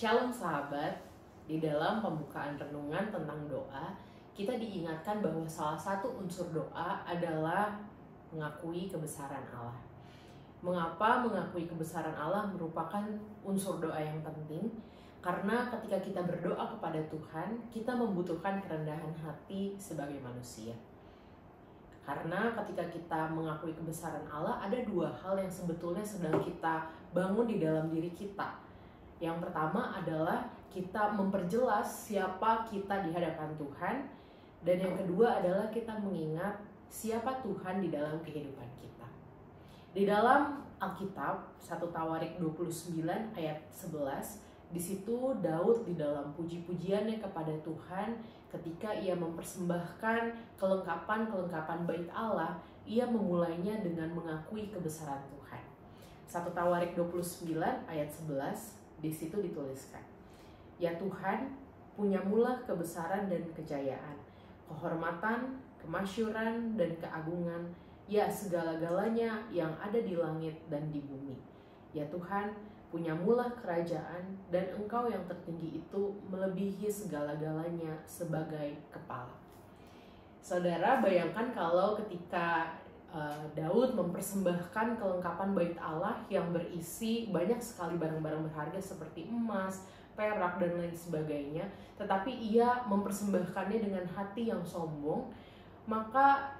Shalom sahabat, di dalam pembukaan renungan tentang doa, kita diingatkan bahwa salah satu unsur doa adalah mengakui kebesaran Allah. Mengapa mengakui kebesaran Allah merupakan unsur doa yang penting? Karena ketika kita berdoa kepada Tuhan, kita membutuhkan kerendahan hati sebagai manusia. Karena ketika kita mengakui kebesaran Allah, ada dua hal yang sebetulnya sedang kita bangun di dalam diri kita. Yang pertama adalah kita memperjelas siapa kita di hadapan Tuhan. Dan yang kedua adalah kita mengingat siapa Tuhan di dalam kehidupan kita. Di dalam Alkitab, 1 Tawarik 29 ayat 11, di situ Daud di dalam puji-pujiannya kepada Tuhan, ketika ia mempersembahkan kelengkapan bait Allah, ia memulainya dengan mengakui kebesaran Tuhan. 1 Tawarik 29 ayat 11, di situ dituliskan, "Ya Tuhan, punyamulah kebesaran dan kejayaan, kehormatan, kemasyuran, dan keagungan, ya segala-galanya yang ada di langit dan di bumi. Ya Tuhan, punyamulah kerajaan, dan Engkau yang tertinggi itu melebihi segala-galanya sebagai kepala." Saudara, bayangkan kalau ketika Daud mempersembahkan kelengkapan bait Allah yang berisi banyak sekali barang-barang berharga seperti emas, perak, dan lain sebagainya, tetapi ia mempersembahkannya dengan hati yang sombong, maka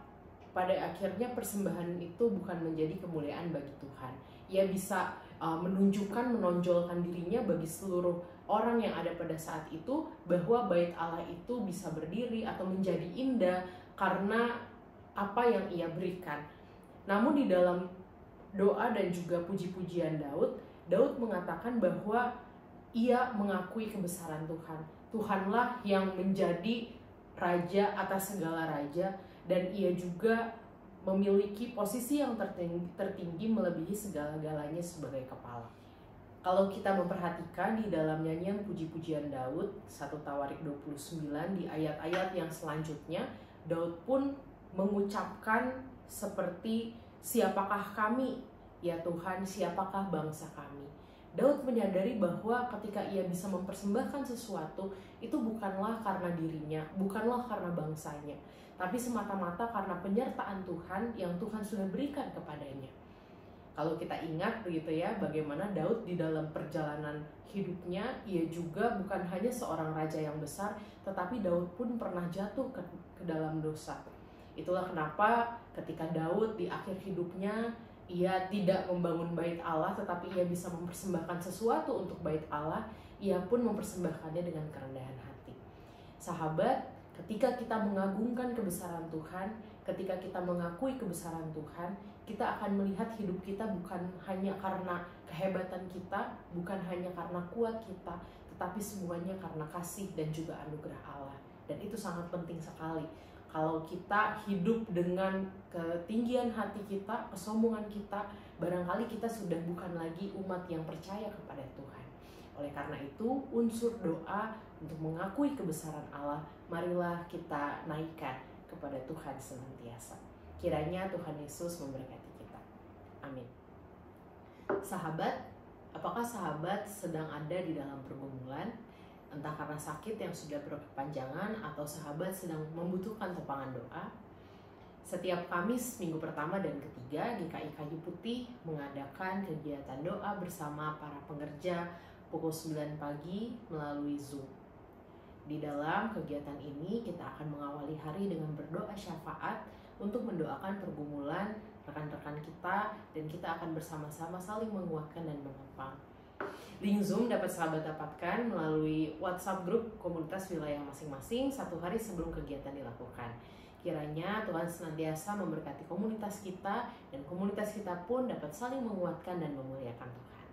pada akhirnya persembahan itu bukan menjadi kemuliaan bagi Tuhan. Ia bisa menonjolkan dirinya bagi seluruh orang yang ada pada saat itu, bahwa bait Allah itu bisa berdiri atau menjadi indah karena apa yang ia berikan. Namun di dalam doa dan juga puji-pujian Daud mengatakan bahwa ia mengakui kebesaran Tuhan. Tuhanlah yang menjadi raja atas segala raja, dan ia juga memiliki posisi yang tertinggi melebihi segala-galanya sebagai kepala. Kalau kita memperhatikan di dalam nyanyian puji-pujian Daud, 1 Tawarik 29, di ayat-ayat yang selanjutnya, Daud pun mengucapkan seperti, "Siapakah kami, ya Tuhan, siapakah bangsa kami?" Daud menyadari bahwa ketika ia bisa mempersembahkan sesuatu, itu bukanlah karena dirinya, bukanlah karena bangsanya, tapi semata-mata karena penyertaan Tuhan yang Tuhan sudah berikan kepadanya. Kalau kita ingat begitu ya, bagaimana Daud di dalam perjalanan hidupnya, ia juga bukan hanya seorang raja yang besar, tetapi Daud pun pernah jatuh ke dalam dosa. Itulah kenapa ketika Daud di akhir hidupnya, ia tidak membangun bait Allah, tetapi ia bisa mempersembahkan sesuatu untuk bait Allah, ia pun mempersembahkannya dengan kerendahan hati. Sahabat, ketika kita mengagungkan kebesaran Tuhan, ketika kita mengakui kebesaran Tuhan, kita akan melihat hidup kita bukan hanya karena kehebatan kita, bukan hanya karena kuat kita, tetapi semuanya karena kasih dan juga anugerah Allah. Dan itu sangat penting sekali. Kalau kita hidup dengan ketinggian hati kita, kesombongan kita, barangkali kita sudah bukan lagi umat yang percaya kepada Tuhan. Oleh karena itu, unsur doa untuk mengakui kebesaran Allah, marilah kita naikkan kepada Tuhan senantiasa. Kiranya Tuhan Yesus memberkati kita. Amin. Sahabat, apakah sahabat sedang ada di dalam pergumulan? Entah karena sakit yang sudah berkepanjangan atau sahabat sedang membutuhkan topangan doa. Setiap Kamis minggu pertama dan ketiga, GKI Kayu Putih mengadakan kegiatan doa bersama para pengerja pukul 9 pagi melalui Zoom. Di dalam kegiatan ini kita akan mengawali hari dengan berdoa syafaat untuk mendoakan pergumulan rekan-rekan kita, dan kita akan bersama-sama saling menguatkan dan menopang. Link Zoom dapat sahabat dapatkan melalui WhatsApp grup komunitas wilayah masing-masing 1 hari sebelum kegiatan dilakukan. Kiranya Tuhan senantiasa memberkati komunitas kita, dan komunitas kita pun dapat saling menguatkan dan memuliakan Tuhan.